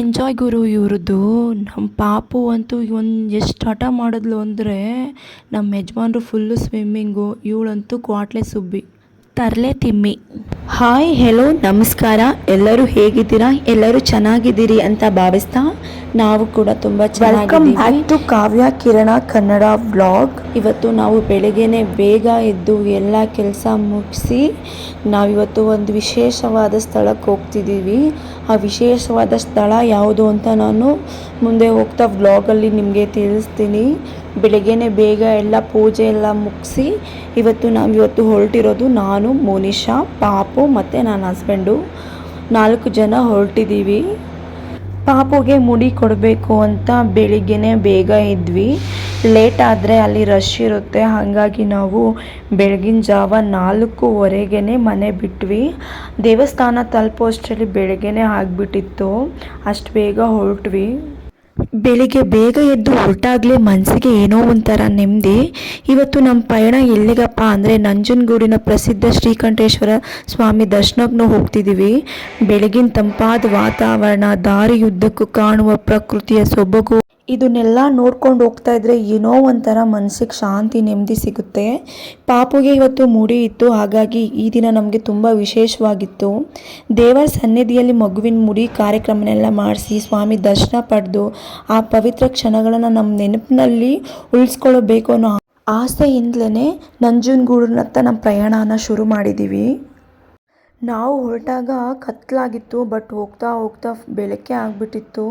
Enjoy ಗುರು ಇವ್ರದ್ದು. ನಮ್ಮ ಪಾಪು ಅಂತೂ ಎಷ್ಟು ಹಠ ಮಾಡಿದ್ಲು ಅಂದರೆ ನಮ್ಮ ಯಜಮಾನ್ರು ಫುಲ್ಲು ಸ್ವಿಮ್ಮಿಂಗು, ಇವಳಂತೂ ಕ್ವಾಟ್ಲೆ ಸುಬ್ಬಿ ತರಲೆ ತಿಮ್ಮಿ. ಹಾಯ್ ಹೆಲೋ ನಮಸ್ಕಾರ, ಎಲ್ಲರೂ ಹೇಗಿದ್ದೀರಾ? ಎಲ್ಲರೂ ಚೆನ್ನಾಗಿದ್ದೀರಿ ಅಂತ ಭಾವಿಸ್ತಾ ನಾವು ಕೂಡ ತುಂಬ ಚೆನ್ನಾಗಿದ್ದೀವಿ. Back to Kavya Kirana Kannada vlog. ಇವತ್ತು ನಾವು ಬೆಳಗ್ಗೆನೆ ಬೇಗ ಎದ್ದು ಎಲ್ಲ ಕೆಲಸ ಮುಗಿಸಿ ನಾವಿವತ್ತು ಒಂದು ವಿಶೇಷವಾದ ಸ್ಥಳಕ್ಕೆ ಹೋಗ್ತಿದ್ದೀವಿ. ಆ ವಿಶೇಷವಾದ ಸ್ಥಳ ಯಾವುದು ಅಂತ ನಾನು ಮುಂದೆ ಹೋಗ್ತಾ ವ್ಲಾಗಲ್ಲಿ ನಿಮಗೆ ತಿಳಿಸ್ತೀನಿ. ಬೆಳಗ್ಗೆನೆ ಬೇಗ ಎಲ್ಲ ಪೂಜೆ ಎಲ್ಲ ಮುಗಿಸಿ ನಾವಿವತ್ತು ಹೊರಟಿರೋದು ನಾನು, ಮೋನಿಶಾ, ಪಾಪು ಮತ್ತು ನನ್ನ ಹಸ್ಬೆಂಡು 4 ಜನ ಹೊರಟಿದ್ದೀವಿ. ಪಾಪುಗೆ ಮುಡಿ ಕೊಡಬೇಕು ಅಂತ ಬೆಳಿಗ್ಗೆನೆ ಬೇಗ ಇದ್ವಿ. ಲೇಟ್ ಆದರೆ ಅಲ್ಲಿ ರಶ್ ಇರುತ್ತೆ, ಹಾಗಾಗಿ ನಾವು ಬೆಳಗಿನ ಜಾವ 4:15ಗೆ ಮನೆ ಬಿಟ್ವಿ. ದೇವಸ್ಥಾನ ತಲುಪೋಷ್ಟರಲ್ಲಿ ಬೆಳಗ್ಗೆನೆ ಆಗಿಬಿಟ್ಟಿತ್ತು, ಅಷ್ಟು ಬೇಗ ಹೊರಟ್ವಿ. ಬೆಳಿಗ್ಗೆ ಬೇಗ ಎದ್ದು ಹೊರಟಾಗಲೇ ಮನಸ್ಸಿಗೆ ಏನೋ ಒಂಥರ ನೆಮ್ಮದಿ. ಇವತ್ತು ನಮ್ಮ ಪಯಣ ಎಲ್ಲಿಗಪ್ಪ ಅಂದರೆ ನಂಜನಗೂಡಿನ ಪ್ರಸಿದ್ಧ ಶ್ರೀಕಂಠೇಶ್ವರ ಸ್ವಾಮಿ ದರ್ಶನಕ್ಕೆ ಹೋಗ್ತಿದ್ದೀವಿ. ಬೆಳಗಿನ ತಂಪಾದ ವಾತಾವರಣ, ದಾರಿಯುದ್ದಕ್ಕೂ ಕಾಣುವ ಪ್ರಕೃತಿಯ ಸೊಬಗು, ಇದನ್ನೆಲ್ಲ ನೋಡ್ಕೊಂಡು ಹೋಗ್ತಾ ಇದ್ರೆ ಏನೋ ಒಂಥರ ಮನಸ್ಸಿಗೆ ಶಾಂತಿ, ನೆಮ್ಮದಿ ಸಿಗುತ್ತೆ. ಪಾಪುಗೆ ಇವತ್ತು ಮುಡಿ ಇತ್ತು, ಹಾಗಾಗಿ ಈ ದಿನ ನಮಗೆ ತುಂಬ ವಿಶೇಷವಾಗಿತ್ತು. ದೇವರ ಸನ್ನಿಧಿಯಲ್ಲಿ ಮಗುವಿನ ಮುಡಿ ಕಾರ್ಯಕ್ರಮನೆಲ್ಲ ಮಾಡಿಸಿ ಸ್ವಾಮಿ ದರ್ಶನ ಪಡೆದು ಆ ಪವಿತ್ರ ಕ್ಷಣಗಳನ್ನು ನಮ್ಮ ನೆನಪಿನಲ್ಲಿ ಉಳಿಸ್ಕೊಳ್ಳಬೇಕು ಅನ್ನೋ ಆಸೆಯಿಂದಲೇ ನಂಜನಗೂಡಿನತ್ತ ನಮ್ಮ ಪ್ರಯಾಣನ ಶುರು ಮಾಡಿದ್ದೀವಿ. ನಾವು ಹೊರಟಾಗ ಕತ್ತಲಾಗಿತ್ತು, ಬಟ್ ಹೋಗ್ತಾ ಹೋಗ್ತಾ ಬೆಳಕೆ ಆಗಿಬಿಟ್ಟಿತ್ತು.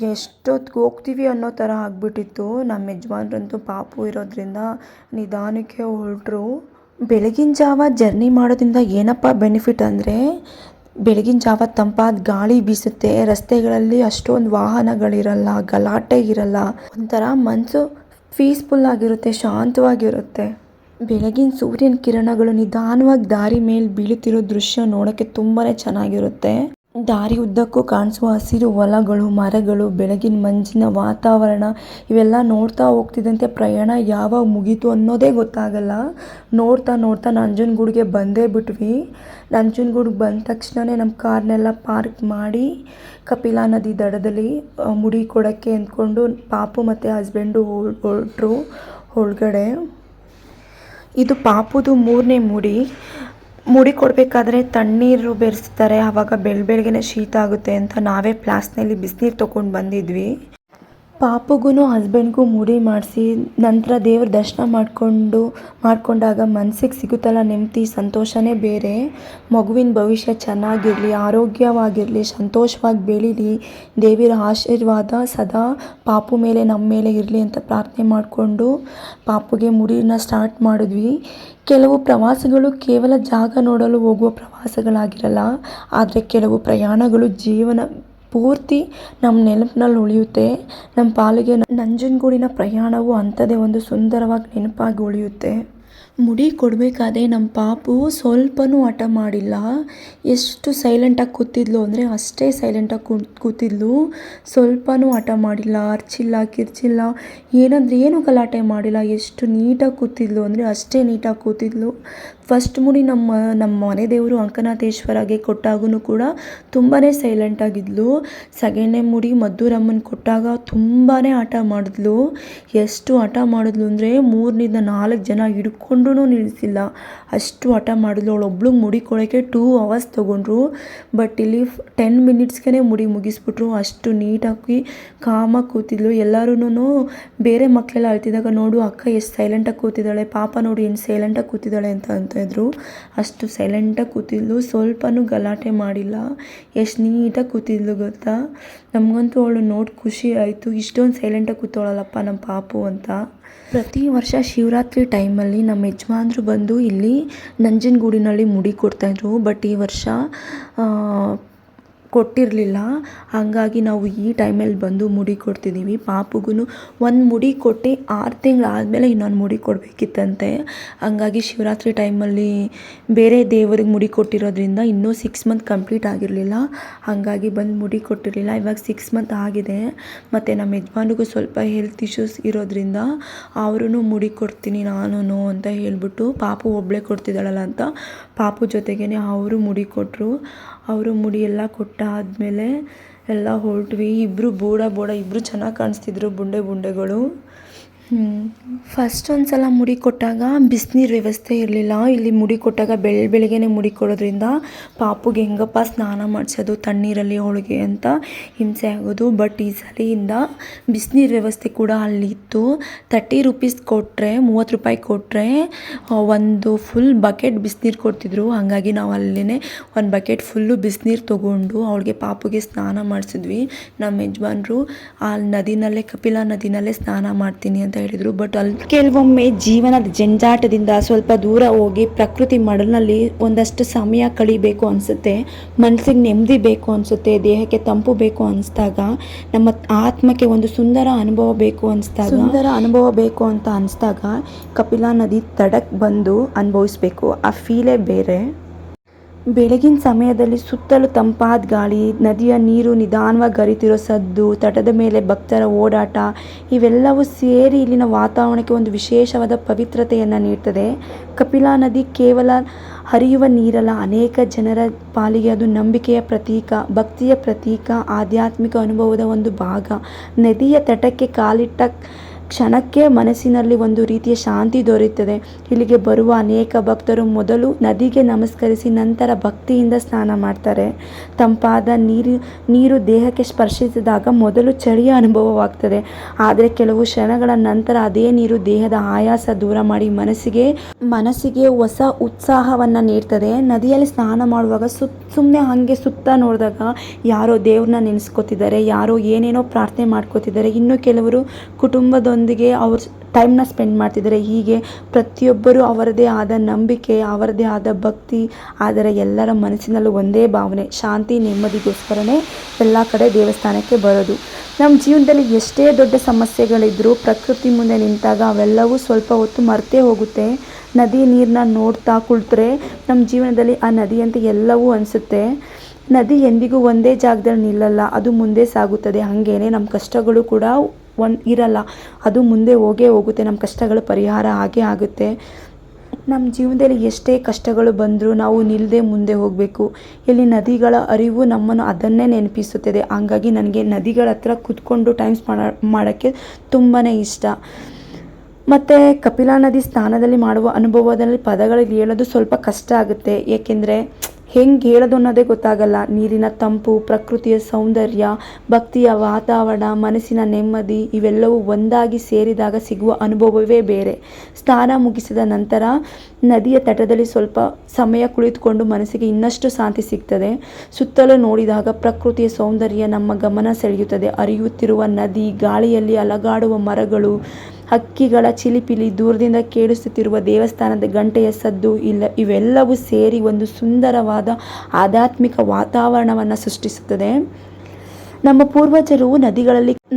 ಎಷ್ಟೊತ್ತಿಗೆ ಹೋಗ್ತೀವಿ ಅನ್ನೋ ಥರ ಆಗಿಬಿಟ್ಟಿತ್ತು. ನಮ್ಮ ಯಜಮಾನ್ರಂತೂ ಪಾಪು ಇರೋದ್ರಿಂದ ನಿಧಾನಕ್ಕೆ ಹೊರಟರು. ಬೆಳಗಿನ ಜಾವ ಜರ್ನಿ ಮಾಡೋದ್ರಿಂದ ಏನಪ್ಪ ಬೆನಿಫಿಟ್ ಅಂದರೆ, ಬೆಳಗಿನ ಜಾವ ತಂಪಾದ ಗಾಳಿ ಬೀಸುತ್ತೆ, ರಸ್ತೆಗಳಲ್ಲಿ ಅಷ್ಟೊಂದು ವಾಹನಗಳಿರಲ್ಲ, ಗಲಾಟೆ ಇರಲ್ಲ, ಒಂಥರ ಮನಸ್ಸು ಪೀಸ್ಫುಲ್ ಆಗಿರುತ್ತೆ, ಶಾಂತವಾಗಿರುತ್ತೆ. ಬೆಳಗಿನ ಸೂರ್ಯನ ಕಿರಣಗಳು ನಿಧಾನವಾಗಿ ದಾರಿ ಮೇಲೆ ಬೀಳುತ್ತಿರೋ ದೃಶ್ಯ ನೋಡೋಕ್ಕೆ ತುಂಬಾ ಚೆನ್ನಾಗಿರುತ್ತೆ. ದಾರಿ ಉದ್ದಕ್ಕೂ ಕಾಣಿಸುವ ಹಸಿರು ಹೊಲಗಳು, ಮರಗಳು, ಬೆಳಗಿನ ಮಂಜಿನ ವಾತಾವರಣ ಇವೆಲ್ಲ ನೋಡ್ತಾ ಹೋಗ್ತಿದ್ದಂತೆ ಪ್ರಯಾಣ ಯಾವಾಗ ಮುಗೀತು ಅನ್ನೋದೇ ಗೊತ್ತಾಗಲ್ಲ. ನೋಡ್ತಾ ನೋಡ್ತಾ ನಂಜನಗೂಡಿಗೆ ಬಂದೇ ಬಿಟ್ವಿ. ನಂಜನಗೂಡಿಗೆ ಬಂದ ತಕ್ಷಣವೇ ನಮ್ಮ ಕಾರ್ನೆಲ್ಲ ಪಾರ್ಕ್ ಮಾಡಿ ಕಪಿಲಾ ನದಿ ದಡದಲ್ಲಿ ಮುಡಿ ಕೊಡೋಕ್ಕೆ ಅಂದ್ಕೊಂಡು ಪಾಪು ಮತ್ತು ಹಸ್ಬೆಂಡು ಹೊರಟರು ಒಳಗಡೆ. ಇದು ಪಾಪುದು 3ನೇ ಮುಡಿ ಕೊಡಬೇಕಾದ್ರೆ ತಣ್ಣೀರು ಬೆರೆಸ್ತಾರೆ, ಆವಾಗ ಬೆಳಗ್ಗೆನೆ ಶೀತ ಆಗುತ್ತೆ ಅಂತ ನಾವೇ ಫ್ಲಾಸ್ಕ್ನಲ್ಲಿ ಬಿಸಿನೀರು ತೊಗೊಂಡು ಬಂದಿದ್ವಿ. ಪಾಪುಗೂ ಹಸ್ಬೆಂಡ್ಗೂ ಮುಡಿ ಮಾಡಿಸಿ ನಂತರ ದೇವ್ರ ದರ್ಶನ ಮಾಡಿಕೊಂಡಾಗ ಮನಸ್ಸಿಗೆ ಸಿಗುತ್ತಲ್ಲ ನೆಮ್ಮದಿ, ಸಂತೋಷನೇ ಬೇರೆ. ಮಗುವಿನ ಭವಿಷ್ಯ ಚೆನ್ನಾಗಿರಲಿ, ಆರೋಗ್ಯವಾಗಿರಲಿ, ಸಂತೋಷವಾಗಿ ಬೆಳೀಲಿ, ದೇವಿರ ಆಶೀರ್ವಾದ ಸದಾ ಪಾಪು ಮೇಲೆ ನಮ್ಮ ಮೇಲೆ ಇರಲಿ ಅಂತ ಪ್ರಾರ್ಥನೆ ಮಾಡಿಕೊಂಡು ಪಾಪುಗೆ ಮುಡಿನ ಸ್ಟಾರ್ಟ್ ಮಾಡಿದ್ವಿ. ಕೆಲವು ಪ್ರವಾಸಗಳು ಕೇವಲ ಜಾಗ ನೋಡಲು ಹೋಗುವ ಪ್ರವಾಸಗಳಾಗಿರಲ್ಲ, ಆದರೆ ಕೆಲವು ಪ್ರಯಾಣಗಳು ಜೀವನ ಪೂರ್ತಿ ನಮ್ಮ ನೆನಪಿನಲ್ಲಿ ಉಳಿಯುತ್ತೆ. ನಮ್ಮ ಪಾಲಿಗೆ ನಂಜನಗೂಡಿನ ಪ್ರಯಾಣವು ಅಂಥದ್ದೇ ಒಂದು ಸುಂದರವಾಗಿ ನೆನಪಾಗಿ ಉಳಿಯುತ್ತೆ. ಮುಡಿ ಕೊಡಬೇಕಾದ್ರೆ ನಮ್ಮ ಪಾಪು ಸ್ವಲ್ಪನೂ ಹಠ ಮಾಡಿಲ್ಲ. ಎಷ್ಟು ಸೈಲೆಂಟಾಗಿ ಕೂತಿದ್ಲು ಅಂದರೆ ಅಷ್ಟೇ ಸೈಲೆಂಟಾಗಿ ಕೂತಿದ್ಲು. ಸ್ವಲ್ಪನೂ ಹಠ ಮಾಡಿಲ್ಲ, ಅರ್ಚಿಲ್ಲ, ಕಿರ್ಚಿಲ್ಲ, ಏನು ಗಲಾಟೆ ಮಾಡಿಲ್ಲ. ಎಷ್ಟು ನೀಟಾಗಿ ಕೂತಿದ್ಲು ಅಂದರೆ ಅಷ್ಟೇ ನೀಟಾಗಿ ಕೂತಿದ್ಲು. ಫಸ್ಟ್ ಮುಡಿ ನಮ್ಮ ಮನೆ ದೇವರು ಅಂಕನಾಥೇಶ್ವರಗೆ ಕೊಟ್ಟಾಗೂ ಕೂಡ ತುಂಬಾ ಸೈಲೆಂಟಾಗಿದ್ಲು. ಸೆಕೆಂಡ್ನೇ ಮುಡಿ ಮದ್ದೂರಮ್ಮನ ಕೊಟ್ಟಾಗ ತುಂಬಾ ಹಠ ಮಾಡಿದ್ಲು. ಎಷ್ಟು ಹಠ ಮಾಡಿದ್ಲು ಅಂದರೆ 3ರಿಂದ 4 ಜನ ಹಿಡ್ಕೊಂಡು ನಿಲ್ಲಿಸಿಲ್ಲ, ಅಷ್ಟು ಹಠ ಮಾಡಿದ್ಲು. ಅವಳೊಬ್ಳಿಗೆ ಮುಡಿ ಕೊಡೋಕ್ಕೆ 2 ಅವರ್ಸ್ ತೊಗೊಂಡ್ರು, ಬಟ್ ಇಲ್ಲಿ 10 ಮಿನಿಟ್ಸ್ಗೆ ಮುಡಿ ಮುಗಿಸ್ಬಿಟ್ರು. ಅಷ್ಟು ನೀಟಾಗಿ ಕಾಮಾಗಿ ಕೂತಿದ್ಲು. ಎಲ್ಲರೂ ಬೇರೆ ಮಕ್ಕಳೆಲ್ಲ ಅಳ್ತಿದ್ದಾಗ ನೋಡು ಅಕ್ಕ ಎಷ್ಟು ಸೈಲೆಂಟಾಗಿ ಕೂತಿದ್ದಾಳೆ, ಪಾಪ ನೋಡಿ ಏನು ಸೈಲೆಂಟಾಗಿ ಕೂತಿದ್ದಾಳೆ ಅಂತ ಇದ್ರು. ಅಷ್ಟು ಸೈಲೆಂಟಾಗಿ ಕೂತಿದ್ಲು, ಸ್ವಲ್ಪನೂ ಗಲಾಟೆ ಮಾಡಿಲ್ಲ, ಎಷ್ಟು ನೀಟಾಗಿ ಕೂತಿದ್ಲು ಗೊತ್ತಾ. ನಮಗಂತೂ ಅವಳು ನೋಡಿ ಖುಷಿ ಆಯಿತು, ಇಷ್ಟೊಂದು ಸೈಲೆಂಟಾಗಿ ಕೂತವಳಲ್ಲಪ್ಪ ನಮ್ಮ ಪಾಪು ಅಂತ. ಪ್ರತಿ ವರ್ಷ ಶಿವರಾತ್ರಿ ಟೈಮಲ್ಲಿ ನಮ್ಮ ಯಜಮಾನ್ರು ಬಂದು ಇಲ್ಲಿ ನಂಜನಗೂಡಿನಲ್ಲಿ ಮುಡಿ ಕೊಡ್ತಾಯಿದ್ರು, ಬಟ್ ಈ ವರ್ಷ ಕೊಟ್ಟಿರಲಿಲ್ಲ. ಹಾಗಾಗಿ ನಾವು ಈ ಟೈಮಲ್ಲಿ ಬಂದು ಮುಡಿ ಕೊಡ್ತಿದ್ದೀವಿ. ಪಾಪುಗೂ ಒಂದು ಮುಡಿ ಕೊಟ್ಟು 6 ತಿಂಗಳಾದಮೇಲೆ ಇನ್ನೊಂದು ಮುಡಿ ಕೊಡಬೇಕಿತ್ತಂತೆ. ಹಾಗಾಗಿ ಶಿವರಾತ್ರಿ ಟೈಮಲ್ಲಿ ಬೇರೆ ದೇವರಿಗೆ ಮುಡಿ ಕೊಟ್ಟಿರೋದ್ರಿಂದ ಇನ್ನೂ 6 ಮಂತ್ ಕಂಪ್ಲೀಟ್ ಆಗಿರಲಿಲ್ಲ, ಹಾಗಾಗಿ ಬಂದು ಮುಡಿ ಕೊಟ್ಟಿರಲಿಲ್ಲ. ಇವಾಗ 6 ಮಂತ್ ಆಗಿದೆ. ಮತ್ತು ನಮ್ಮ ಯಜಮಾನಿಗೂ ಸ್ವಲ್ಪ ಹೆಲ್ತ್ ಇಶ್ಯೂಸ್ ಇರೋದ್ರಿಂದ ಅವರು ಮುಡಿ ಕೊಡ್ತೀನಿ ನಾನು ಅಂತ ಹೇಳ್ಬಿಟ್ಟು, ಪಾಪು ಒಬ್ಬಳೇ ಕೊಡ್ತಿದ್ದಾಳಲ್ಲ ಅಂತ ಪಾಪು ಜೊತೆಗೇ ಅವರು ಮುಡಿ ಕೊಟ್ಟರು. ಅವರು ಮುಡಿ ಎಲ್ಲ ಕೊಟ್ಟಾದಮೇಲೆ ಎಲ್ಲ ಹೊರಟ್ವಿ. ಇಬ್ಬರು ಬೋಡ ಇಬ್ಬರು ಚೆನ್ನಾಗಿ ಕಾಣಿಸ್ತಿದ್ರು, ಬುಂಡೆಗಳು. ಫಸ್ಟ್ ಒಂದು ಸಲ ಮುಡಿ ಕೊಟ್ಟಾಗ ಬಿಸಿನೀರು ವ್ಯವಸ್ಥೆ ಇರಲಿಲ್ಲ. ಇಲ್ಲಿ ಮುಡಿ ಕೊಟ್ಟಾಗ ಬೆಳಗ್ಗೆನೇ ಮುಡಿ ಕೊಡೋದ್ರಿಂದ ಪಾಪುಗೆ ಹೆಂಗಪ್ಪ ಸ್ನಾನ ಮಾಡಿಸೋದು ತಣ್ಣೀರಲ್ಲಿ ಅವಳಿಗೆ ಅಂತ ಹಿಂಸೆ ಆಗೋದು. ಬಟ್ ಈ ಸಲಿಯಿಂದ ಬಿಸಿನೀರು ವ್ಯವಸ್ಥೆ ಕೂಡ ಅಲ್ಲಿ ಇತ್ತು. 30 ರೂಪೀಸ್ ಕೊಟ್ಟರೆ, 30 ರೂಪಾಯಿ ಕೊಟ್ಟರೆ ಒಂದು ಫುಲ್ ಬಕೆಟ್ ಬಿಸಿನೀರು ಕೊಡ್ತಿದ್ರು. ಹಾಗಾಗಿ ನಾವು ಅಲ್ಲೇ ಒಂದು ಬಕೆಟ್ ಫುಲ್ಲು ಬಿಸಿನೀರು ತೊಗೊಂಡು ಅವಳಿಗೆ ಪಾಪುಗೆ ಸ್ನಾನ ಮಾಡಿಸಿದ್ವಿ. ನಮ್ಮ ಯಜಮಾನ್ರು ಆ ನದಿನಲ್ಲೇ, ಕಪಿಲಾ ನದಿನಲ್ಲೇ ಸ್ನಾನ ಮಾಡ್ತೀನಿ ಅಂತ ಹೇಳಿದರು. ಬಟ್ ಅಲ್ಲಿ ಕೆಲವೊಮ್ಮೆ ಜೀವನದ ಜಂಜಾಟದಿಂದ ಸ್ವಲ್ಪ ದೂರ ಹೋಗಿ ಪ್ರಕೃತಿ ಮಡಲಿನಲ್ಲಿ ಒಂದಷ್ಟು ಸಮಯ ಕಳಿಬೇಕು ಅನಿಸುತ್ತೆ. ಮನಸ್ಸಿಗೆ ನೆಮ್ಮದಿ ಬೇಕು ಅನಿಸುತ್ತೆ, ದೇಹಕ್ಕೆ ತಂಪು ಬೇಕು ಅನಿಸ್ದಾಗ, ನಮ್ಮ ಆತ್ಮಕ್ಕೆ ಒಂದು ಸುಂದರ ಅನುಭವ ಬೇಕು ಅಂತ ಅನಿಸ್ದಾಗ ಕಪಿಲಾ ನದಿ ತಡಕ್ಕೆ ಬಂದು ಅನುಭವಿಸ್ಬೇಕು. ಆ ಫೀಲೇ ಬೇರೆ. ಬೆಳಗಿನ ಸಮಯದಲ್ಲಿ ಸುತ್ತಲೂ ತಂಪಾದ ಗಾಳಿ, ನದಿಯ ನೀರು ನಿಧಾನವಾಗಿ ಹರಿತಿರೋ ಸದ್ದು, ತಟದ ಮೇಲೆ ಭಕ್ತರ ಓಡಾಟ, ಇವೆಲ್ಲವೂ ಸೇರಿ ಇಲ್ಲಿನ ವಾತಾವರಣಕ್ಕೆ ಒಂದು ವಿಶೇಷವಾದ ಪವಿತ್ರತೆಯನ್ನು ನೀಡ್ತದೆ. ಕಪಿಲಾ ನದಿ ಕೇವಲ ಹರಿಯುವ ನೀರಲ್ಲ, ಅನೇಕ ಜನರ ಪಾಲಿಗೆ ಅದು ನಂಬಿಕೆಯ ಪ್ರತೀಕ, ಭಕ್ತಿಯ ಪ್ರತೀಕ, ಆಧ್ಯಾತ್ಮಿಕ ಅನುಭವದ ಒಂದು ಭಾಗ. ನದಿಯ ತಟಕ್ಕೆ ಕಾಲಿಟ್ಟ ಕ್ಷಣಕ್ಕೆ ಮನಸ್ಸಿನಲ್ಲಿ ಒಂದು ರೀತಿಯ ಶಾಂತಿ ದೊರೆಯುತ್ತದೆ. ಇಲ್ಲಿಗೆ ಬರುವ ಅನೇಕ ಭಕ್ತರು ಮೊದಲು ನದಿಗೆ ನಮಸ್ಕರಿಸಿ ನಂತರ ಭಕ್ತಿಯಿಂದ ಸ್ನಾನ ಮಾಡ್ತಾರೆ. ತಂಪಾದ ನೀರು ದೇಹಕ್ಕೆ ಸ್ಪರ್ಶಿಸಿದಾಗ ಮೊದಲು ಚಳಿಯ ಅನುಭವವಾಗ್ತದೆ. ಆದರೆ ಕೆಲವು ಕ್ಷಣಗಳ ನಂತರ ಅದೇ ನೀರು ದೇಹದ ಆಯಾಸ ದೂರ ಮಾಡಿ ಮನಸ್ಸಿಗೆ ಹೊಸ ಉತ್ಸಾಹವನ್ನು ನೀಡ್ತದೆ. ನದಿಯಲ್ಲಿ ಸ್ನಾನ ಮಾಡುವಾಗ ಸುಮ್ಮನೆ ಹಾಗೆ ಸುತ್ತ ನೋಡಿದಾಗ ಯಾರೋ ದೇವ್ರನ್ನ ನೆನೆಸ್ಕೋತಿದ್ದಾರೆ, ಯಾರೋ ಏನೇನೋ ಪ್ರಾರ್ಥನೆ ಮಾಡ್ಕೋತಿದ್ದಾರೆ, ಇನ್ನು ಕೆಲವರು ಕುಟುಂಬದೊಂದಿಗೆ ಅವ್ರ ಟೈಮ್ನ ಸ್ಪೆಂಡ್ ಮಾಡ್ತಿದ್ದಾರೆ. ಹೀಗೆ ಪ್ರತಿಯೊಬ್ಬರು ಅವರದೇ ಆದ ನಂಬಿಕೆ, ಅವರದೇ ಆದ ಭಕ್ತಿ, ಆದರೆ ಎಲ್ಲರ ಮನಸ್ಸಿನಲ್ಲೂ ಒಂದೇ ಭಾವನೆ, ಶಾಂತಿ ನೆಮ್ಮದಿಗೋಸ್ಕರನೇ ಎಲ್ಲ ಕಡೆ ದೇವಸ್ಥಾನಕ್ಕೆ ಬರೋದು. ನಮ್ಮ ಜೀವನದಲ್ಲಿ ಎಷ್ಟೇ ದೊಡ್ಡ ಸಮಸ್ಯೆಗಳಿದ್ದರೂ ಪ್ರಕೃತಿ ಮುಂದೆ ನಿಂತಾಗ ಅವೆಲ್ಲವೂ ಸ್ವಲ್ಪ ಹೊತ್ತು ಮರ್ತೇ ಹೋಗುತ್ತೆ. ನದಿ ನೀರನ್ನ ನೋಡ್ತಾ ಕುಳಿತರೆ ನಮ್ಮ ಜೀವನದಲ್ಲಿ ಆ ನದಿಯಂತೆ ಎಲ್ಲವೂ ಅನಿಸುತ್ತೆ. ನದಿ ಎಂದಿಗೂ ಒಂದೇ ಜಾಗದಲ್ಲಿ ನಿಲ್ಲಲ್ಲ, ಅದು ಮುಂದೆ ಸಾಗುತ್ತದೆ. ಹಾಗೇನೆ ನಮ್ಮ ಕಷ್ಟಗಳು ಕೂಡ ಇರಲ್ಲ, ಅದು ಮುಂದೆ ಹೋಗುತ್ತೆ. ನಮ್ಮ ಕಷ್ಟಗಳು ಪರಿಹಾರ ಆಗುತ್ತೆ. ನಮ್ಮ ಜೀವನದಲ್ಲಿ ಎಷ್ಟೇ ಕಷ್ಟಗಳು ಬಂದರೂ ನಾವು ನಿಲ್ಲದೆ ಮುಂದೆ ಹೋಗಬೇಕು. ಇಲ್ಲಿ ನದಿಗಳ ಅರಿವು ನಮ್ಮನ್ನು ಅದನ್ನೇ ನೆನಪಿಸುತ್ತದೆ. ಹಾಗಾಗಿ ನನಗೆ ನದಿಗಳ ಹತ್ರ ಕೂತ್ಕೊಂಡು ಟೈಮ್ ಮಾಡೋಕ್ಕೆ ತುಂಬಾ ಇಷ್ಟ. ಮತ್ತು ಕಪಿಲಾ ನದಿ ಸ್ನಾನದಲ್ಲಿ ಮಾಡುವ ಅನುಭವದಲ್ಲಿ ಪದಗಳಿಗೆ ಹೇಳೋದು ಸ್ವಲ್ಪ ಕಷ್ಟ ಆಗುತ್ತೆ. ಏಕೆಂದರೆ ಹೆಂಗೆ ಹೇಳೋದು ಅನ್ನೋದೇ ಗೊತ್ತಾಗಲ್ಲ. ನೀರಿನ ತಂಪು, ಪ್ರಕೃತಿಯ ಸೌಂದರ್ಯ, ಭಕ್ತಿಯ ವಾತಾವರಣ, ಮನಸ್ಸಿನ ನೆಮ್ಮದಿ ಇವೆಲ್ಲವೂ ಒಂದಾಗಿ ಸೇರಿದಾಗ ಸಿಗುವ ಅನುಭವವೇ ಬೇರೆ. ಸ್ನಾನ ಮುಗಿಸಿದ ನಂತರ ನದಿಯ ತಟದಲ್ಲಿ ಸ್ವಲ್ಪ ಸಮಯ ಕುಳಿತುಕೊಂಡು ಮನಸ್ಸಿಗೆ ಇನ್ನಷ್ಟು ಶಾಂತಿ ಸಿಗ್ತದೆ. ಸುತ್ತಲೂ ನೋಡಿದಾಗ ಪ್ರಕೃತಿಯ ಸೌಂದರ್ಯ ನಮ್ಮ ಗಮನ ಸೆಳೆಯುತ್ತದೆ. ಹರಿಯುತ್ತಿರುವ ನದಿ, ಗಾಳಿಯಲ್ಲಿ ಅಲಗಾಡುವ ಮರಗಳು, ಹಕ್ಕಿಗಳ ಚಿಲಿಪಿಲಿ, ದೂರದಿಂದ ಕೇಳಿಸುತ್ತಿರುವ ದೇವಸ್ಥಾನದ ಗಂಟೆಯ ಸದ್ದು, ಇವೆಲ್ಲವೂ ಸೇರಿ ಒಂದು ಸುಂದರವಾದ ಆಧ್ಯಾತ್ಮಿಕ ವಾತಾವರಣವನ್ನು ಸೃಷ್ಟಿಸುತ್ತದೆ. ನಮ್ಮ ಪೂರ್ವಜರು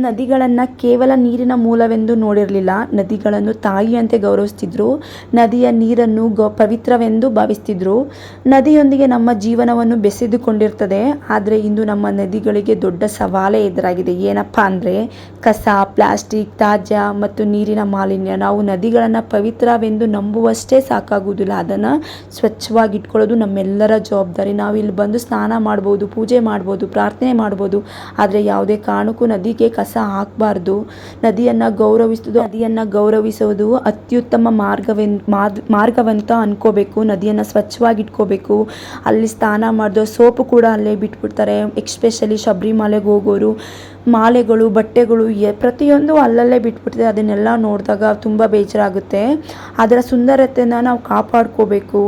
ನದಿಗಳನ್ನು ಕೇವಲ ನೀರಿನ ಮೂಲವೆಂದು ನೋಡಿರಲಿಲ್ಲ, ನದಿಗಳನ್ನು ತಾಯಿಯಂತೆ ಗೌರವಿಸ್ತಿದ್ರು. ನದಿಯ ನೀರನ್ನು ಪವಿತ್ರವೆಂದು ಭಾವಿಸ್ತಿದ್ರು. ನದಿಯೊಂದಿಗೆ ನಮ್ಮ ಜೀವನವನ್ನು ಬೆಸೆದುಕೊಂಡಿರ್ತದೆ. ಆದರೆ ಇಂದು ನಮ್ಮ ನದಿಗಳಿಗೆ ದೊಡ್ಡ ಸವಾಲೇ ಎದುರಾಗಿದೆ. ಏನಪ್ಪ ಅಂದರೆ ಕಸ, ಪ್ಲಾಸ್ಟಿಕ್, ತ್ಯಾಜ್ಯ ಮತ್ತು ನೀರಿನ ಮಾಲಿನ್ಯ. ನಾವು ನದಿಗಳನ್ನು ಪವಿತ್ರವೆಂದು ನಂಬುವಷ್ಟೇ ಸಾಕಾಗುವುದಿಲ್ಲ, ಅದನ್ನು ಸ್ವಚ್ಛವಾಗಿ ಇಟ್ಕೊಳ್ಳೋದು ನಮ್ಮೆಲ್ಲರ ಜವಾಬ್ದಾರಿ. ನಾವು ಇಲ್ಲಿ ಬಂದು ಸ್ನಾನ ಮಾಡ್ಬೋದು, ಪೂಜೆ ಮಾಡ್ಬೋದು, ಪ್ರಾರ್ಥನೆ ಮಾಡ್ಬೋದು, ಆದರೆ ಯಾವುದೇ ಕಾರಣಕ್ಕೂ ನದಿಗೆ ಕಸ ಹಾಕಬಾರ್ದು. ನದಿಯನ್ನು ಗೌರವಿಸುವುದು ಅತ್ಯುತ್ತಮ ಮಾರ್ಗವಂತ ಅನ್ಕೋಬೇಕು. ನದಿಯನ್ನು ಸ್ವಚ್ಛವಾಗಿ ಇಟ್ಕೋಬೇಕು. ಅಲ್ಲಿ ಸ್ನಾನ ಮಾಡಿದೋ ಸೋಪು ಕೂಡ ಅಲ್ಲೇ ಬಿಟ್ಬಿಡ್ತಾರೆ. ಎಕ್ಸ್ಪೆಷಲಿ ಶಬರಿಮಲೆಗೆ ಹೋಗೋರು ಮಾಲೆಗಳು, ಬಟ್ಟೆಗಳು ಪ್ರತಿಯೊಂದು ಅಲ್ಲಲ್ಲೇ ಬಿಟ್ಬಿಡ್ತಾರೆ. ಅದನ್ನೆಲ್ಲ ನೋಡಿದಾಗ ತುಂಬ ಬೇಜಾರಾಗುತ್ತೆ. ಅದರ ಸುಂದರತೆಯನ್ನು ನಾವು ಕಾಪಾಡ್ಕೋಬೇಕು.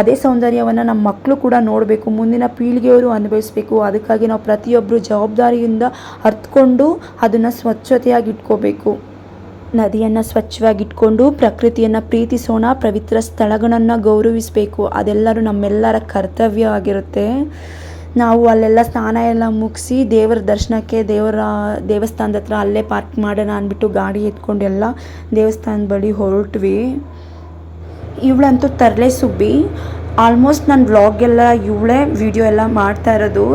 ಅದೇ ಸೌಂದರ್ಯವನ್ನು ನಮ್ಮ ಮಕ್ಕಳು ಕೂಡ ನೋಡಬೇಕು, ಮುಂದಿನ ಪೀಳಿಗೆಯವರು ಅನುಭವಿಸಬೇಕು. ಅದಕ್ಕಾಗಿ ನಾವು ಪ್ರತಿಯೊಬ್ಬರು ಜವಾಬ್ದಾರಿಯಿಂದ ಅರ್ಥಕೊಂಡು ಅದನ್ನು ಸ್ವಚ್ಛತೆಯಾಗಿ ಇಟ್ಕೋಬೇಕು. ನದಿಯನ್ನು ಸ್ವಚ್ಛವಾಗಿ ಇಟ್ಕೊಂಡು ಪ್ರಕೃತಿಯನ್ನು ಪ್ರೀತಿಸೋಣ, ಪವಿತ್ರ ಸ್ಥಳಗಳನ್ನು ಗೌರವಿಸಬೇಕು. ಅದೆಲ್ಲರೂ ನಮ್ಮೆಲ್ಲರ ಕರ್ತವ್ಯ ಆಗಿರುತ್ತೆ. ನಾವು ಅಲ್ಲೆಲ್ಲ ಸ್ನಾನ ಎಲ್ಲ ಮುಗಿಸಿ ದೇವರ ದರ್ಶನಕ್ಕೆ ದೇವಸ್ಥಾನದ ಹತ್ರ ಅಲ್ಲೇ ಪಾರ್ಕ್ ಮಾಡೋಣ ಅಂದ್ಬಿಟ್ಟು ಗಾಡಿ ಎತ್ಕೊಂಡು ಎಲ್ಲ ದೇವಸ್ಥಾನದ ಬಳಿ ಹೊರಟ್ವಿ. ಇವಳಂತೂ ತರಲೆ ಸುಬ್ಬಿ. ಆಲ್ಮೋಸ್ಟ್ ನನ್ನ ವ್ಲಾಗೆಲ್ಲ ಇವಳೇ ವಿಡಿಯೋ ಎಲ್ಲ ಮಾಡ್ತಾ ಇರೋದು.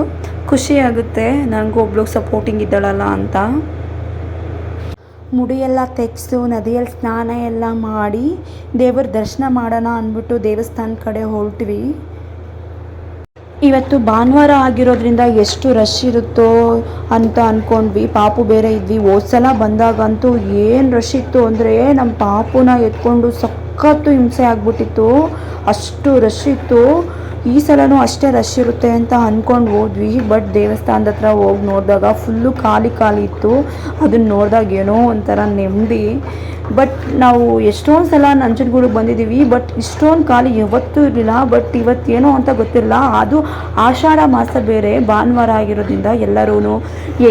ಖುಷಿ ಆಗುತ್ತೆ ನನಗೂ ಒಬ್ಳು ಸಪೋರ್ಟಿಂಗ್ ಇದ್ದಾಳಲ್ಲ ಅಂತ. ಮುಡಿಯೆಲ್ಲ ತೆಗೆದು ನದಿಯಲ್ಲಿ ಸ್ನಾನ ಎಲ್ಲ ಮಾಡಿ ದೇವರ ದರ್ಶನ ಮಾಡೋಣ ಅಂದ್ಬಿಟ್ಟು ದೇವಸ್ಥಾನದ ಕಡೆ ಹೊರಟ್ವಿ. ಇವತ್ತು ಭಾನುವಾರ ಆಗಿರೋದ್ರಿಂದ ಎಷ್ಟು ರಶ್ ಇರುತ್ತೋ ಅಂತ ಅಂದ್ಕೊಂಡ್ವಿ. ಪಾಪು ಬೇರೆ ಇದ್ವಿ. ಹೋದ ಸಲ ಬಂದಾಗಂತೂ ಏನು ರಶ್ ಇತ್ತು ಅಂದರೆ ನಮ್ಮ ಪಾಪುನ ಎತ್ಕೊಂಡು ಸಖತ್ತು ಹಿಂಸೆ ಆಗ್ಬಿಟ್ಟಿತ್ತು, ಅಷ್ಟು ರಶ್ ಇತ್ತು. ಈ ಸಲನೂ ಅಷ್ಟೇ ರಶ್ ಇರುತ್ತೆ ಅಂತ ಅಂದ್ಕೊಂಡು ಹೋದ್ವಿ. ಬಟ್ ದೇವಸ್ಥಾನದ ಹತ್ರ ಹೋಗಿ ನೋಡಿದಾಗ ಫುಲ್ಲು ಖಾಲಿ ಇತ್ತು. ಅದನ್ನು ನೋಡಿದಾಗ ಏನೋ ಒಂಥರ ನೆಮ್ಮದಿ. ಬಟ್ ನಾವು ಎಷ್ಟೊಂದು ಸಲ ನಂಜನಗೂಡಿಗೆ ಬಂದಿದ್ದೀವಿ, ಬಟ್ ಇಷ್ಟೊಂದು ಖಾಲಿ ಯಾವತ್ತೂ ಇರಲಿಲ್ಲ. ಬಟ್ ಇವತ್ತೇನೋ ಅಂತ ಗೊತ್ತಿರಲಿಲ್ಲ. ಅದು ಆಷಾಢ ಮಾಸ ಬೇರೆ, ಭಾನುವಾರ ಆಗಿರೋದ್ರಿಂದ ಎಲ್ಲರೂ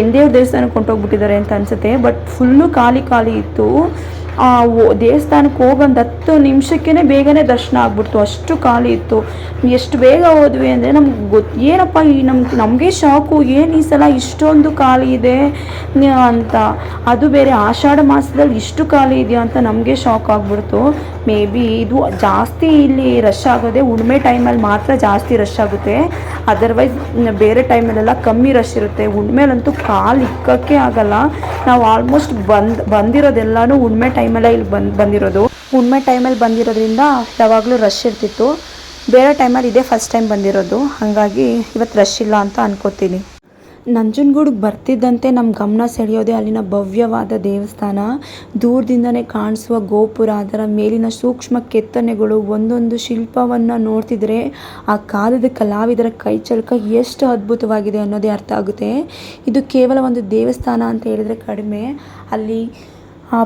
ಎಂದೇವ್ರ ದೇವಸ್ಥಾನಕ್ಕೆ ಹೊಂಟೋಗ್ಬಿಟ್ಟಿದ್ದಾರೆ ಅಂತ ಅನಿಸುತ್ತೆ. ಬಟ್ ಫುಲ್ಲು ಖಾಲಿ ಇತ್ತು. ದೇವಸ್ಥಾನಕ್ಕೆ ಹೋಗೊಂದು 10 ನಿಮಿಷಕ್ಕೇ ಬೇಗನೆ ದರ್ಶನ ಆಗ್ಬಿಡ್ತು, ಅಷ್ಟು ಖಾಲಿ ಇತ್ತು. ಎಷ್ಟು ಬೇಗ ಹೋದ್ವಿ ಅಂದರೆ ನಮ್ಗೆ ಏನಪ್ಪ ನಮಗೆ ಶಾಕು, ಏನು ಈ ಸಲ ಇಷ್ಟೊಂದು ಖಾಲಿ ಇದೆ ಅಂತ. ಅದು ಬೇರೆ ಆಷಾಢ ಮಾಸದಲ್ಲಿ ಇಷ್ಟು ಖಾಲಿ ಇದೆಯಾ ಅಂತ ನಮಗೆ ಶಾಕ್ ಆಗಿಬಿಡ್ತು. ಮೇ ಬಿ ಇದು ಜಾಸ್ತಿ ಇಲ್ಲಿ ರಶ್ ಆಗೋದೆ ಹುಣ್ಣಿಮೆ ಟೈಮಲ್ಲಿ ಮಾತ್ರ ಜಾಸ್ತಿ ರಶ್ ಆಗುತ್ತೆ. ಅದರ್ವೈಸ್ ಬೇರೆ ಟೈಮಲ್ಲೆಲ್ಲ ಕಮ್ಮಿ ರಶ್ ಇರುತ್ತೆ. ಹುಣ್ಣಿಮೆಲಂತೂ ಕಾಲು ಇಕ್ಕಕ್ಕೆ ಆಗಲ್ಲ. ನಾವು ಆಲ್ಮೋಸ್ಟ್ ಬಂದಿರೋದೆಲ್ಲನೂ ಹುಣ್ಣಿಮೆ ಟೈಮಲ್ಲೇ ಇಲ್ಲಿ ಬಂದಿರೋದು. ಹುಣ್ಣಿಮೆ ಟೈಮಲ್ಲಿ ಬಂದಿರೋದ್ರಿಂದ ಯಾವಾಗಲೂ ರಶ್ ಇರ್ತಿತ್ತು. ಬೇರೆ ಟೈಮಲ್ಲಿ ಇದೇ ಫಸ್ಟ್ ಟೈಮ್ ಬಂದಿರೋದು, ಹಾಗಾಗಿ ಇವತ್ತು ರಶ್ ಇಲ್ಲ ಅಂತ ಅನ್ಕೋತೀನಿ. ನಂಜನಗೂಡಿಗೆ ಬರ್ತಿದ್ದಂತೆ ನಮ್ಮ ಗಮನ ಸೆಳೆಯೋದೆ ಅಲ್ಲಿನ ಭವ್ಯವಾದ ದೇವಸ್ಥಾನ. ದೂರದಿಂದನೇ ಕಾಣಿಸುವ ಗೋಪುರ, ಅದರ ಮೇಲಿನ ಸೂಕ್ಷ್ಮ ಕೆತ್ತನೆಗಳು, ಒಂದೊಂದು ಶಿಲ್ಪವನ್ನು ನೋಡ್ತಿದ್ರೆ ಆ ಕಾಲದ ಕಲಾವಿದರ ಕೈಚಳಕ ಎಷ್ಟು ಅದ್ಭುತವಾಗಿದೆ ಅನ್ನೋದೇ ಅರ್ಥ ಆಗುತ್ತೆ. ಇದು ಕೇವಲ ಒಂದು ದೇವಸ್ಥಾನ ಅಂತ ಹೇಳಿದ್ರೆ ಕಡಿಮೆ. ಅಲ್ಲಿ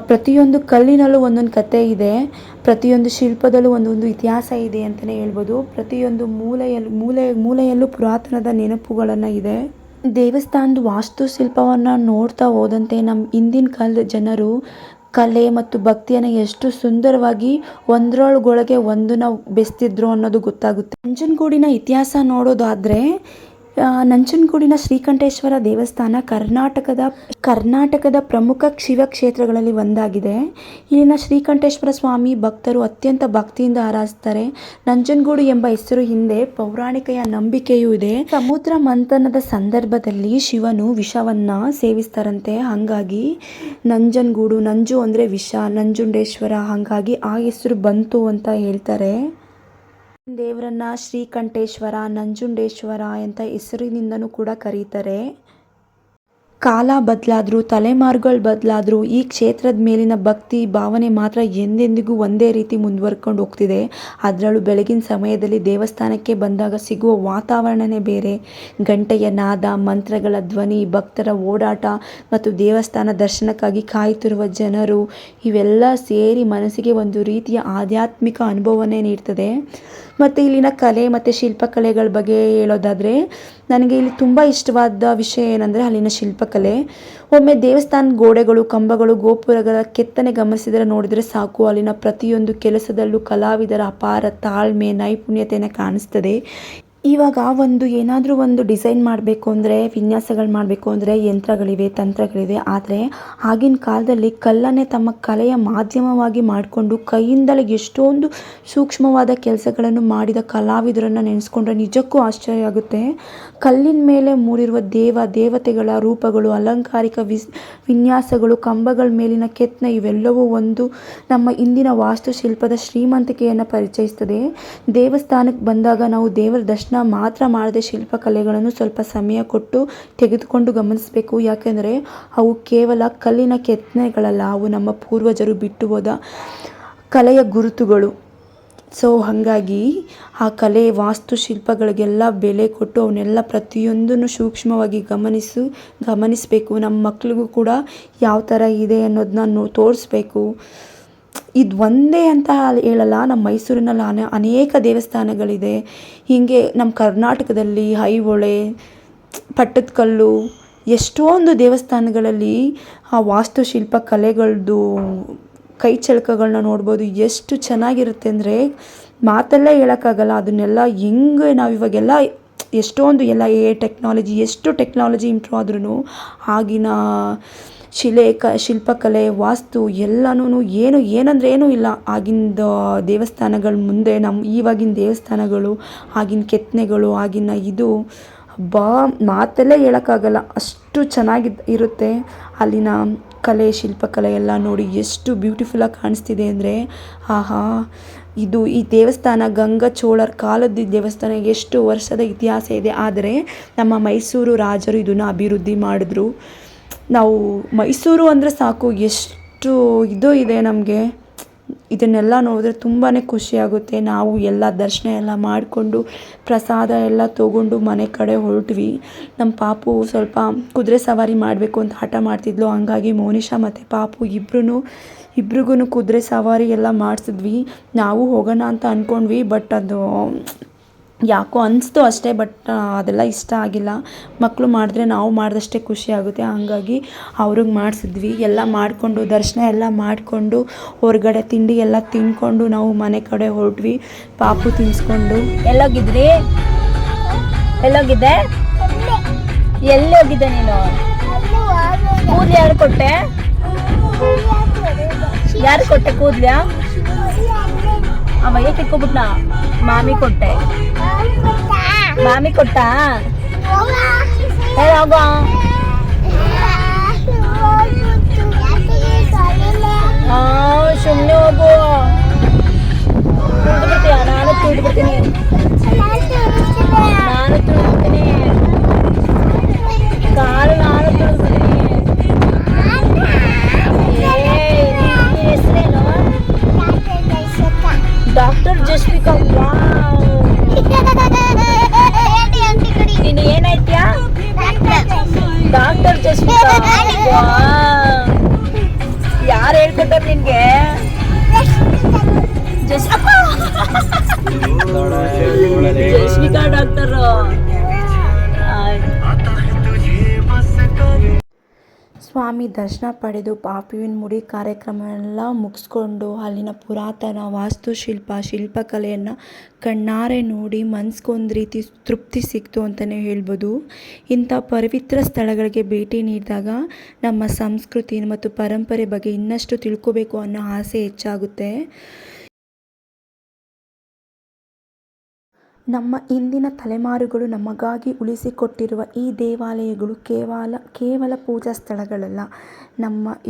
ಪ್ರತಿಯೊಂದು ಕಲ್ಲಿನಲ್ಲೂ ಒಂದೊಂದು ಕತೆ ಇದೆ, ಪ್ರತಿಯೊಂದು ಶಿಲ್ಪದಲ್ಲೂ ಒಂದೊಂದು ಇತಿಹಾಸ ಇದೆ ಅಂತಲೇ ಹೇಳ್ಬೋದು. ಪ್ರತಿಯೊಂದು ಮೂಲೆಯಲ್ಲೂ ಪುರಾತನದ ನೆನಪುಗಳನ್ನು ಇದೆ. ದೇವಸ್ಥಾನದ ವಾಸ್ತುಶಿಲ್ಪವನ್ನು ನೋಡ್ತಾ ಹೋದಂತೆ ನಮ್ಮ ಹಿಂದಿನ ಕಾಲದ ಜನರು ಕಲೆ ಮತ್ತು ಭಕ್ತಿಯನ್ನು ಎಷ್ಟು ಸುಂದರವಾಗಿ ಒಂದರೊಳಗೊಳಗೆ ಒಂದನ್ನು ಬೆಸ್ತಿದ್ರು ಅನ್ನೋದು ಗೊತ್ತಾಗುತ್ತೆ. ನಂಜನಗೂಡಿನ ಇತಿಹಾಸ ನೋಡೋದಾದರೆ, ನಂಜನಗೂಡಿನ ಶ್ರೀಕಂಠೇಶ್ವರ ದೇವಸ್ಥಾನ ಕರ್ನಾಟಕದ ಪ್ರಮುಖ ಶಿವಕ್ಷೇತ್ರಗಳಲ್ಲಿ ಒಂದಾಗಿದೆ. ಇಲ್ಲಿನ ಶ್ರೀಕಂಠೇಶ್ವರ ಸ್ವಾಮಿ ಭಕ್ತರು ಅತ್ಯಂತ ಭಕ್ತಿಯಿಂದ ಆರಾಧಿಸ್ತಾರೆ. ನಂಜನಗೂಡು ಎಂಬ ಹೆಸರು ಹಿಂದೆ ಪೌರಾಣಿಕ ನಂಬಿಕೆಯೂ ಇದೆ. ಸಮುದ್ರ ಮಂಥನದ ಸಂದರ್ಭದಲ್ಲಿ ಶಿವನು ವಿಷವನ್ನ ಸೇವಿಸ್ತಾರಂತೆ, ಹಾಗಾಗಿ ನಂಜನಗೂಡು, ನಂಜು ಅಂದರೆ ವಿಷ, ನಂಜುಂಡೇಶ್ವರ, ಹಾಗಾಗಿ ಆ ಹೆಸರು ಬಂತು ಅಂತ ಹೇಳ್ತಾರೆ. ದೇವರನ್ನ ಶ್ರೀಕಂಠೇಶ್ವರ, ನಂಜುಂಡೇಶ್ವರ ಅಂತ ಹೆಸರಿನಿಂದನೂ ಕೂಡ ಕರೀತಾರೆ. ಕಾಲ ಬದಲಾದರೂ, ತಲೆಮಾರುಗಳು ಬದಲಾದರೂ ಈ ಕ್ಷೇತ್ರದ ಮೇಲಿನ ಭಕ್ತಿ ಭಾವನೆ ಮಾತ್ರ ಎಂದೆಂದಿಗೂ ಒಂದೇ ರೀತಿ ಮುಂದುವರ್ಕೊಂಡು ಹೋಗ್ತಿದೆ. ಅದರಲ್ಲೂ ಬೆಳಗಿನ ಸಮಯದಲ್ಲಿ ದೇವಸ್ಥಾನಕ್ಕೆ ಬಂದಾಗ ಸಿಗುವ ವಾತಾವರಣನೇ ಬೇರೆ. ಗಂಟೆಯ ನಾದ, ಮಂತ್ರಗಳ ಧ್ವನಿ, ಭಕ್ತರ ಓಡಾಟ ಮತ್ತು ದೇವಸ್ಥಾನ ದರ್ಶನಕ್ಕಾಗಿ ಕಾಯುತ್ತಿರುವ ಜನರು, ಇವೆಲ್ಲ ಸೇರಿ ಮನಸ್ಸಿಗೆ ಒಂದು ರೀತಿಯ ಆಧ್ಯಾತ್ಮಿಕ ಅನುಭವನೇ ನೀಡ್ತದೆ. ಮತ್ತು ಇಲ್ಲಿನ ಕಲೆ ಮತ್ತು ಶಿಲ್ಪಕಲೆಗಳ ಬಗ್ಗೆ ಹೇಳೋದಾದರೆ, ನನಗೆ ಇಲ್ಲಿ ತುಂಬ ಇಷ್ಟವಾದ ವಿಷಯ ಏನಂದರೆ ಅಲ್ಲಿನ ಶಿಲ್ಪಕಲೆ. ಒಮ್ಮೆ ದೇವಸ್ಥಾನದ ಗೋಡೆಗಳು, ಕಂಬಗಳು, ಗೋಪುರಗಳ ಕೆತ್ತನೆ ನೋಡಿದರೆ ಸಾಕು, ಅಲ್ಲಿನ ಪ್ರತಿಯೊಂದು ಕೆಲಸದಲ್ಲೂ ಕಲಾವಿದರ ಅಪಾರ ತಾಳ್ಮೆ, ನೈಪುಣ್ಯತೆಯನ್ನು ಕಾಣಿಸ್ತದೆ. ಇವಾಗ ಏನಾದರೂ ಒಂದು ಡಿಸೈನ್ ಮಾಡಬೇಕು ಅಂದರೆ, ವಿನ್ಯಾಸಗಳು ಮಾಡಬೇಕು ಅಂದರೆ ಯಂತ್ರಗಳಿವೆ, ತಂತ್ರಗಳಿವೆ. ಆದರೆ ಆಗಿನ ಕಾಲದಲ್ಲಿ ಕಲ್ಲನ್ನೇ ತಮ್ಮ ಕಲೆಯ ಮಾಧ್ಯಮವಾಗಿ ಮಾಡಿಕೊಂಡು ಕೈಯಿಂದಲೇ ಎಷ್ಟೊಂದು ಸೂಕ್ಷ್ಮವಾದ ಕೆಲಸಗಳನ್ನು ಮಾಡಿದ ಕಲಾವಿದರನ್ನು ನೆನೆಸ್ಕೊಂಡ್ರೆ ನಿಜಕ್ಕೂ ಆಶ್ಚರ್ಯ ಆಗುತ್ತೆ. ಕಲ್ಲಿನ ಮೇಲೆ ಮೂಡಿರುವ ದೇವತೆಗಳ ರೂಪಗಳು, ಅಲಂಕಾರಿಕ ವಿನ್ಯಾಸಗಳು, ಕಂಬಗಳ ಮೇಲಿನ ಕೆತ್ತನೆ, ಇವೆಲ್ಲವೂ ನಮ್ಮ ಇಂದಿನ ವಾಸ್ತುಶಿಲ್ಪದ ಶ್ರೀಮಂತಿಕೆಯನ್ನು ಪರಿಚಯಿಸ್ತದೆ. ದೇವಸ್ಥಾನಕ್ಕೆ ಬಂದಾಗ ನಾವು ದೇವರ ದರ್ಶನ ಮಾತ್ರ ಮಾಡದೆ ಶಿಲ್ಪಕಲೆಗಳನ್ನು ಸ್ವಲ್ಪ ಸಮಯ ಕೊಟ್ಟು ತೆಗೆದುಕೊಂಡು ಗಮನಿಸಬೇಕು. ಯಾಕೆಂದರೆ ಅವು ಕೇವಲ ಕಲ್ಲಿನ ಕೆತ್ತನೆಗಳಲ್ಲ, ಅವು ನಮ್ಮ ಪೂರ್ವಜರು ಬಿಟ್ಟು ಹೋದ ಕಲೆಯ ಗುರುತುಗಳು. ಸೊ ಹಾಗಾಗಿ ಆ ಕಲೆ, ವಾಸ್ತುಶಿಲ್ಪಗಳಿಗೆಲ್ಲ ಬೆಲೆ ಕೊಟ್ಟು ಅವನ್ನೆಲ್ಲ ಪ್ರತಿಯೊಂದನ್ನು ಸೂಕ್ಷ್ಮವಾಗಿ ಗಮನಿಸಬೇಕು. ನಮ್ಮ ಮಕ್ಕಳಿಗೂ ಕೂಡ ಯಾವ ಥರ ಇದೆ ಅನ್ನೋದನ್ನ ತೋರಿಸ್ಬೇಕು. ಇದು ಒಂದೇ ಅಂತ ಹೇಳಲ್ಲ, ನಮ್ಮ ಮೈಸೂರಿನಲ್ಲಿ ಅನೇಕ ದೇವಸ್ಥಾನಗಳಿದೆ. ಹೀಗೆ ನಮ್ಮ ಕರ್ನಾಟಕದಲ್ಲಿ ಐಹೊಳೆ, ಪಟ್ಟದಕಲ್ಲು, ಎಷ್ಟೊಂದು ದೇವಸ್ಥಾನಗಳಲ್ಲಿ ಆ ವಾಸ್ತುಶಿಲ್ಪ ಕಲೆಗಳದ್ದು ಕೈಚಳಕಗಳನ್ನ ನೋಡ್ಬೋದು. ಎಷ್ಟು ಚೆನ್ನಾಗಿರುತ್ತೆ ಅಂದರೆ ಮಾತಲ್ಲೇ ಹೇಳೋಕ್ಕಾಗಲ್ಲ. ಅದನ್ನೆಲ್ಲ ಹೆಂಗೆ ನಾವು ಇವಾಗೆಲ್ಲ ಎಷ್ಟೊಂದು ಟೆಕ್ನಾಲಜಿ, ಎಷ್ಟು ಟೆಕ್ನಾಲಜಿ ಇಂಪ್ರೂವ್ ಆದ್ರೂ ಆಗಿನ ಶಿಲ್ಪಕಲೆ, ವಾಸ್ತು ಎಲ್ಲನೂ ಏನಂದ್ರೆ ಏನೂ ಇಲ್ಲ ಆಗಿನ ದೇವಸ್ಥಾನಗಳ ಮುಂದೆ. ಇವಾಗಿನ ದೇವಸ್ಥಾನಗಳು, ಆಗಿನ ಕೆತ್ತನೆಗಳು, ಆಗಿನ ಮಾತಲ್ಲೇ ಹೇಳೋಕ್ಕಾಗಲ್ಲ, ಅಷ್ಟು ಚೆನ್ನಾಗಿ ಇರುತ್ತೆ. ಅಲ್ಲಿನ ಕಲೆ, ಶಿಲ್ಪಕಲೆ ಎಲ್ಲ ನೋಡಿ ಎಷ್ಟು ಬ್ಯೂಟಿಫುಲ್ಲಾಗಿ ಕಾಣಿಸ್ತಿದೆ ಅಂದರೆ, ಆಹಾ, ಈ ದೇವಸ್ಥಾನ ಗಂಗಾ ಚೋಳರ ಕಾಲದ ದೇವಸ್ಥಾನ, ಎಷ್ಟು ವರ್ಷದ ಇತಿಹಾಸ ಇದೆ. ಆದರೆ ನಮ್ಮ ಮೈಸೂರು ರಾಜರು ಇದನ್ನು ಅಭಿವೃದ್ಧಿ ಮಾಡಿದ್ರು. ನಾವು ಮೈಸೂರು ಅಂದರೆ ಸಾಕು, ಎಷ್ಟು ಇದು ಇದೆ ನಮಗೆ. ಇದನ್ನೆಲ್ಲ ನೋಡಿದ್ರೆ ತುಂಬಾ ಖುಷಿಯಾಗುತ್ತೆ. ನಾವು ಎಲ್ಲ ದರ್ಶನ ಎಲ್ಲ ಮಾಡಿಕೊಂಡು ಪ್ರಸಾದ ಎಲ್ಲ ತೊಗೊಂಡು ಮನೆ ಕಡೆ ಹೊರಟ್ವಿ. ನಮ್ಮ ಪಾಪು ಸ್ವಲ್ಪ ಕುದುರೆ ಸವಾರಿ ಮಾಡಬೇಕು ಅಂತ ಹಠ ಮಾಡ್ತಿದ್ಲು. ಹಂಗಾಗಿ ಮೋನಿಶಾ ಮತ್ತು ಪಾಪು ಇಬ್ರಿಗೂ ಕುದುರೆ ಸವಾರಿ ಎಲ್ಲ ಮಾಡಿಸಿದ್ವಿ. ನಾವು ಹೋಗೋಣ ಅಂತ ಅಂದ್ಕೊಂಡ್ವಿ, ಬಟ್ ಅದು ಯಾಕೋ ಅನಿಸ್ತು ಅಷ್ಟೇ. ಬಟ್ ಅದೆಲ್ಲ ಇಷ್ಟ ಆಗಿಲ್ಲ. ಮಕ್ಕಳು ಮಾಡಿದ್ರೆ ನಾವು ಮಾಡಿದಷ್ಟೇ ಖುಷಿ ಆಗುತ್ತೆ. ಹಂಗಾಗಿ ಅವ್ರಿಗೆ ಮಾಡಿಸಿದ್ವಿ. ಎಲ್ಲ ಮಾಡಿಕೊಂಡು ದರ್ಶನ ಎಲ್ಲ ಮಾಡಿಕೊಂಡು ಹೊರಗಡೆ ತಿಂಡಿ ಎಲ್ಲ ತಿಂದ್ಕೊಂಡು ನಾವು ಮನೆ ಕಡೆ ಹೊರಟ್ವಿ. ಪಾಪು ತಿನ್ನಿಸ್ಕೊಂಡು. ಎಲ್ಲೋಗಿದ್ರಿ? ಎಲ್ಲೋಗಿದ್ದೆ? ಎಲ್ಲೋಗಿದ್ದೆ ನೀನು? ಕೂದಲು ಯಾರು ಕೊಟ್ಟೆ? ಯಾರು ಕೊಟ್ಟೆ ಕೂದಲ? ಅವಯ್ಯ ಕಿತ್ಕೊಬಿಟ್ನಾ? ಮಾಮಿ ಕೊಟ್ಟೆ. ಮಾಮಿ ಕೊಟ್ಟ? ಹೋಗೋ. ಸುಮ್ಮನೆ ಹೋಗು. ತುಳಿದು ಬಿಡ್ತೀಯ? ನಾನು ತುಳಿದು ಬಿಡ್ತೀನಿ. ಕಾಲು ನಾನು ತುಳಿದು ಬಿಡ್ತೀನಿ. ಹೆಸರೇನು? ಡಾಕ್ಟರ್ ಜಸ್ವಿಕಾ. ನೀನು ಏನಾಯ್ತೀಯಾ? ಡಾಕ್ಟರ್ ಜಸ್ವಿಕಾ. ಯಾರು ಹೇಳ್ಕೊಟ್ಟಾರ ನಿನ್ಗೆ? ಜಸ್ವಿಕಾ ಡಾಕ್ಟರು. ಸ್ವಾಮಿ ದರ್ಶನ ಪಡೆದು ಪಾಪುವಿನ ಮುಡಿ ಕಾರ್ಯಕ್ರಮ ಎಲ್ಲ ಮುಗಿಸ್ಕೊಂಡು ಅಲ್ಲಿನ ಪುರಾತನ ಶಿಲ್ಪಕಲೆಯನ್ನು ಕಣ್ಣಾರೆ ನೋಡಿ ಮನಸ್ಗೊಂದು ರೀತಿ ತೃಪ್ತಿ ಸಿಕ್ತು ಅಂತಲೇ ಹೇಳ್ಬೋದು. ಇಂಥ ಪವಿತ್ರ ಸ್ಥಳಗಳಿಗೆ ಭೇಟಿ ನೀಡಿದಾಗ ನಮ್ಮ ಸಂಸ್ಕೃತಿ ಮತ್ತು ಪರಂಪರೆ ಬಗ್ಗೆ ಇನ್ನಷ್ಟು ತಿಳ್ಕೋಬೇಕು ಅನ್ನೋ ಆಸೆ ಹೆಚ್ಚಾಗುತ್ತೆ. ನಮ್ಮ ಇಂದಿನ ತಲೆಮಾರುಗಳು ನಮಗಾಗಿ ಉಳಿಸಿಕೊಟ್ಟಿರುವ ಈ ದೇವಾಲಯಗಳು ಕೇವಲ ಪೂಜಾ ಸ್ಥಳಗಳಲ್ಲ.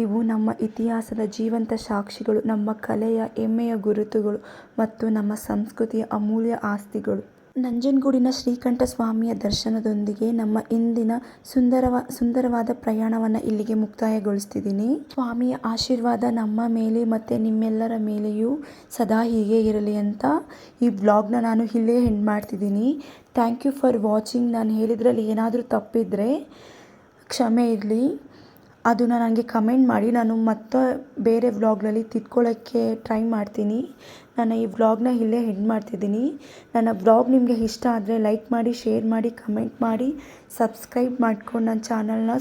ಇವು ನಮ್ಮ ಇತಿಹಾಸದ ಜೀವಂತ ಸಾಕ್ಷಿಗಳು, ನಮ್ಮ ಕಲೆಯ ಹೆಮ್ಮೆಯ ಗುರುತುಗಳು ಮತ್ತು ನಮ್ಮ ಸಂಸ್ಕೃತಿಯ ಅಮೂಲ್ಯ ಆಸ್ತಿಗಳು. ನಂಜನಗೂಡಿನ ಶ್ರೀಕಂಠ ಸ್ವಾಮಿಯ ದರ್ಶನದೊಂದಿಗೆ ನಮ್ಮ ಇಂದಿನ ಸುಂದರವಾದ ಪ್ರಯಾಣವನ್ನು ಇಲ್ಲಿಗೆ ಮುಕ್ತಾಯಗೊಳಿಸ್ತಿದ್ದೀನಿ. ಸ್ವಾಮಿಯ ಆಶೀರ್ವಾದ ನಮ್ಮ ಮೇಲೆ ಮತ್ತು ನಿಮ್ಮೆಲ್ಲರ ಮೇಲೆಯೂ ಸದಾ ಹೀಗೆ ಇರಲಿ ಅಂತ ಈ ವ್ಲಾಗ್ನ ನಾನು ಇಲ್ಲೇ ಎಂಡ್ ಮಾಡ್ತಿದ್ದೀನಿ. Thank you for watching. ನಾನು ಹೇಳಿದ್ರಲ್ಲಿ ಏನಾದರೂ ತಪ್ಪಿದರೆ ಕ್ಷಮೆ ಇರಲಿ. ಅದನ್ನು ನನಗೆ ಕಮೆಂಟ್ ಮಾಡಿ. ನಾನು ಮತ್ತೆ ಬೇರೆ ವ್ಲಾಗ್ನಲ್ಲಿ ತಿದ್ಕೊಳ್ಳೋಕ್ಕೆ ಟ್ರೈ ಮಾಡ್ತೀನಿ. ನಾನು ಈ ವ್ಲಾಗ್ನ ಇಲ್ಲೇ ಎಂಡ್ ಮಾಡ್ತಿದ್ದೀನಿ. ನನ್ನ ವ್ಲಾಗ್ ನಿಮಗೆ ಇಷ್ಟ ಆದರೆ ಲೈಕ್ ಮಾಡಿ, ಶೇರ್ ಮಾಡಿ, ಕಮೆಂಟ್ ಮಾಡಿ, ಸಬ್ಸ್ಕ್ರೈಬ್ ಮಾಡ್ಕೊಂಡು ನನ್ನ ಚಾನಲ್ನ